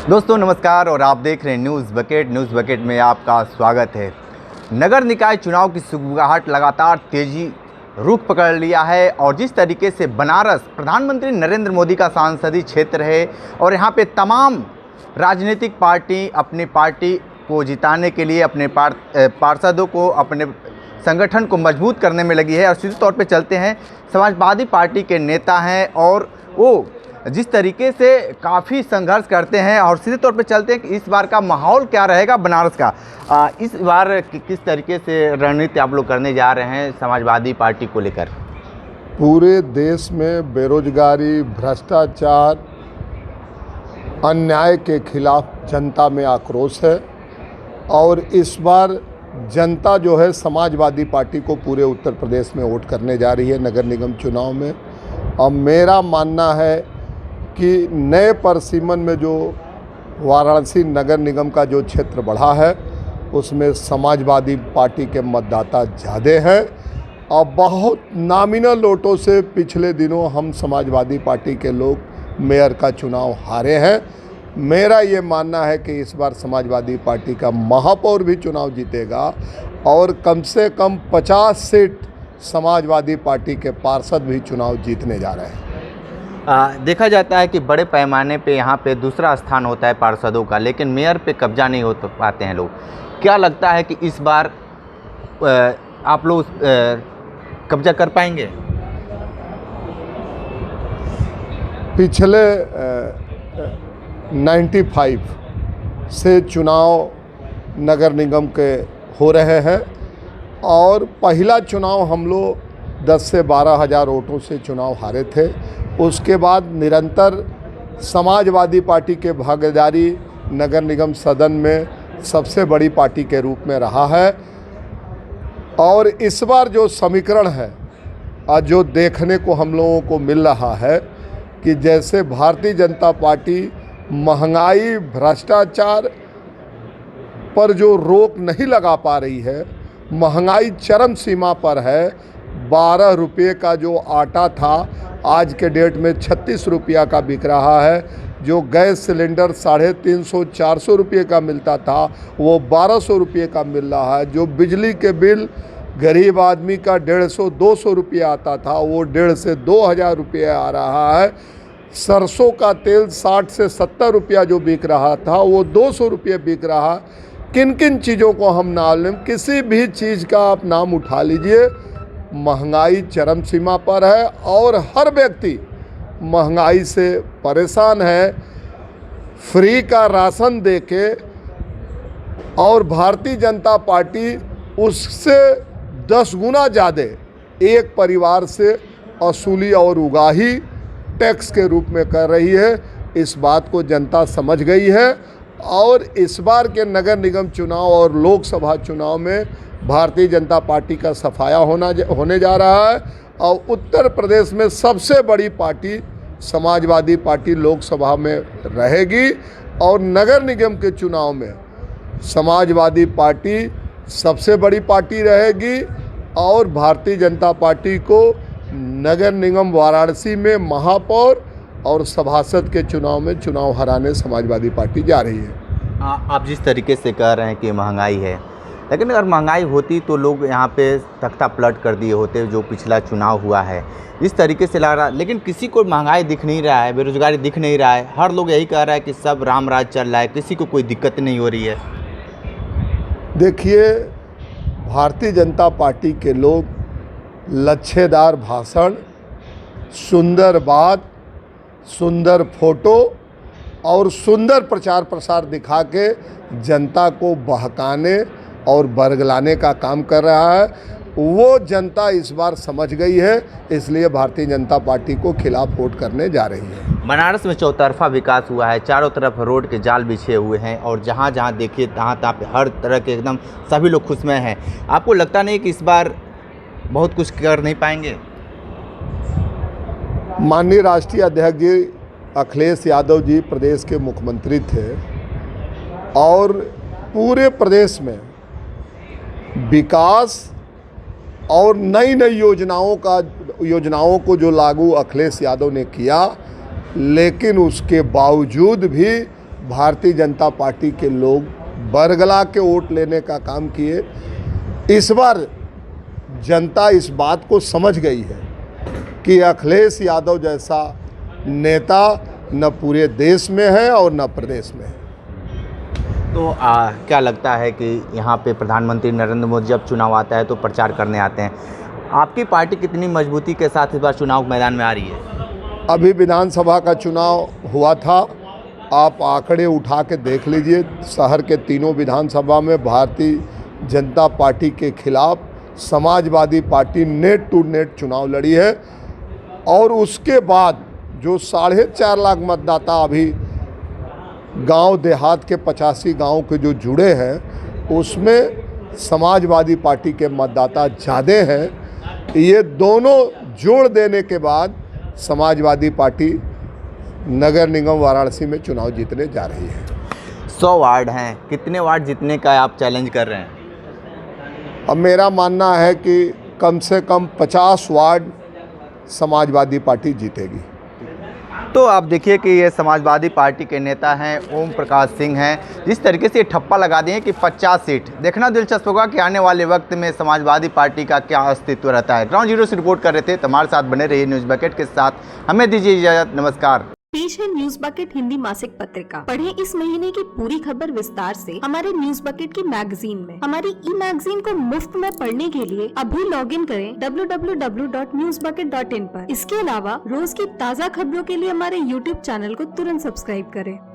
दोस्तों नमस्कार और आप देख रहे हैं न्यूज़ बकेट में आपका स्वागत है। नगर निकाय चुनाव की सुगबुगाहट लगातार तेजी रुख पकड़ लिया है और जिस तरीके से बनारस प्रधानमंत्री नरेंद्र मोदी का सांसदीय क्षेत्र है और यहाँ पे तमाम राजनीतिक पार्टी अपनी पार्टी को जिताने के लिए अपने पार्षदों को अपने संगठन को मजबूत करने में लगी है। और सीधे तौर पे चलते हैं, समाजवादी पार्टी के नेता हैं और वो जिस तरीके से काफ़ी संघर्ष करते हैं और सीधे तौर पे चलते हैं कि इस बार का माहौल क्या रहेगा बनारस का। इस बार किस तरीके से रणनीति आप लोग करने जा रहे हैं समाजवादी पार्टी को लेकर? पूरे देश में बेरोजगारी, भ्रष्टाचार, अन्याय के खिलाफ जनता में आक्रोश है और इस बार जनता जो है समाजवादी पार्टी को पूरे उत्तर प्रदेश में वोट करने जा रही है नगर निगम चुनाव में। और मेरा मानना है कि नए परिसीमन में जो वाराणसी नगर निगम का जो क्षेत्र बढ़ा है उसमें समाजवादी पार्टी के मतदाता ज़्यादा हैं और बहुत नॉमिनल वोटों से पिछले दिनों हम समाजवादी पार्टी के लोग मेयर का चुनाव हारे हैं। मेरा ये मानना है कि इस बार समाजवादी पार्टी का महापौर भी चुनाव जीतेगा और कम से कम 50 सीट समाजवादी पार्टी के पार्षद भी चुनाव जीतने जा रहे हैं। देखा जाता है कि बड़े पैमाने पे यहाँ पे दूसरा स्थान होता है पार्षदों का, लेकिन मेयर पे कब्जा नहीं हो पाते हैं लोग। क्या लगता है कि इस बार आप लोग कब्जा कर पाएंगे? पिछले 95 से चुनाव नगर निगम के हो रहे हैं और पहला चुनाव हम लोग 10 से 12 हज़ार वोटों से चुनाव हारे थे। उसके बाद निरंतर समाजवादी पार्टी के भागीदारी नगर निगम सदन में सबसे बड़ी पार्टी के रूप में रहा है। और इस बार जो समीकरण है और जो देखने को हम लोगों को मिल रहा है कि जैसे भारतीय जनता पार्टी महंगाई, भ्रष्टाचार पर जो रोक नहीं लगा पा रही है, महंगाई चरम सीमा पर है। 12 रुपये का जो आटा था आज के डेट में 36 रुपया का बिक रहा है। जो गैस सिलेंडर 350-400 रुपये का मिलता था वो 1200 रुपये का मिल रहा है। जो बिजली के बिल गरीब आदमी का 150-200 रुपये आता था वो 1,500 से 2,000 रुपये आ रहा है। सरसों का तेल 60 से 70 रुपया जो बिक रहा था वो 200 रुपये बिक रहा। किन किन चीज़ों को हम नाम लें, किसी भी चीज़ का आप नाम उठा लीजिए, महंगाई चरम सीमा पर है और हर व्यक्ति महंगाई से परेशान है। फ्री का राशन देके और भारतीय जनता पार्टी उससे 10 गुना ज़्यादा एक परिवार से वसूली और उगाही टैक्स के रूप में कर रही है। इस बात को जनता समझ गई है और इस बार के नगर निगम चुनाव और लोकसभा चुनाव में भारतीय जनता पार्टी का सफाया होने जा रहा है। और उत्तर प्रदेश में सबसे बड़ी पार्टी समाजवादी पार्टी लोकसभा में रहेगी और नगर निगम के चुनाव में समाजवादी पार्टी सबसे बड़ी पार्टी रहेगी और भारतीय जनता पार्टी को नगर निगम वाराणसी में महापौर और सभासद के चुनाव में चुनाव हराने समाजवादी पार्टी जा रही है। आप जिस तरीके से कह रहे हैं कि महंगाई है, लेकिन अगर महंगाई होती तो लोग यहाँ पे तख्ता पलट कर दिए होते जो पिछला चुनाव हुआ है। इस तरीके से लग रहा, लेकिन किसी को महंगाई दिख नहीं रहा है, बेरोजगारी दिख नहीं रहा है। हर लोग यही कह रहा है कि सब राम राज चल रहा है, किसी को कोई दिक्कत नहीं हो रही है। देखिए, भारतीय जनता पार्टी के लोग लच्छेदार भाषण, सुंदर बात, सुंदर फोटो और सुंदर प्रचार प्रसार दिखा के जनता को बहकाने और बरगलाने का काम कर रहा है। वो जनता इस बार समझ गई है, इसलिए भारतीय जनता पार्टी को खिलाफ वोट करने जा रही है। बनारस में चौतरफा विकास हुआ है, चारों तरफ रोड के जाल बिछे हुए हैं और जहाँ जहाँ देखिए तहाँ तहाँ पे हर तरह के एकदम सभी लोग खुशमय हैं। आपको लगता नहीं कि इस बार बहुत कुछ कर नहीं पाएंगे? माननीय राष्ट्रीय अध्यक्ष जी अखिलेश यादव जी प्रदेश के मुख्यमंत्री थे और पूरे प्रदेश में विकास और नई नई योजनाओं को जो लागू अखिलेश यादव ने किया, लेकिन उसके बावजूद भी भारतीय जनता पार्टी के लोग बरगला के वोट लेने का काम किए। इस बार जनता इस बात को समझ गई है कि अखिलेश यादव जैसा नेता न पूरे देश में है और न प्रदेश में है। तो क्या लगता है कि यहाँ पे प्रधानमंत्री नरेंद्र मोदी जब चुनाव आता है तो प्रचार करने आते हैं, आपकी पार्टी कितनी मजबूती के साथ इस बार चुनाव मैदान में आ रही है? अभी विधानसभा का चुनाव हुआ था, आप आंकड़े उठा के देख लीजिए। शहर के तीनों विधानसभा में भारतीय जनता पार्टी के खिलाफ Samajwadi Party neck to neck चुनाव लड़ी है। और उसके बाद जो 4.5 लाख मतदाता अभी गांव देहात के 85 गांव के जो जुड़े हैं, उसमें समाजवादी पार्टी के मतदाता ज़्यादा हैं। ये दोनों जोड़ देने के बाद समाजवादी पार्टी नगर निगम वाराणसी में चुनाव जीतने जा रही है। 100 वार्ड हैं, कितने वार्ड जीतने का आप चैलेंज कर रहे हैं? अब मेरा मानना है कि कम से कम 50 वार्ड समाजवादी पार्टी जीतेगी। तो आप देखिए कि ये समाजवादी पार्टी के नेता हैं ओम प्रकाश सिंह हैं, जिस तरीके से ये ठप्पा लगा दिए कि 50 सीट। देखना दिलचस्प होगा कि आने वाले वक्त में समाजवादी पार्टी का क्या अस्तित्व रहता है। ग्राउंड जीरो से रिपोर्ट कर रहे थे, हमारे साथ बने रहिए न्यूज़ बकेट के साथ। हमें दीजिए इजाजत, नमस्कार। पेश है न्यूज बकेट हिंदी मासिक पत्रिका। पढ़ें इस महीने की पूरी खबर विस्तार से हमारे न्यूज बकेट की मैगजीन में। हमारी ई मैगजीन को मुफ्त में पढ़ने के लिए अभी लॉगिन करें www.newsbucket.in पर। इसके अलावा रोज की ताज़ा खबरों के लिए हमारे YouTube चैनल को तुरंत सब्सक्राइब करें।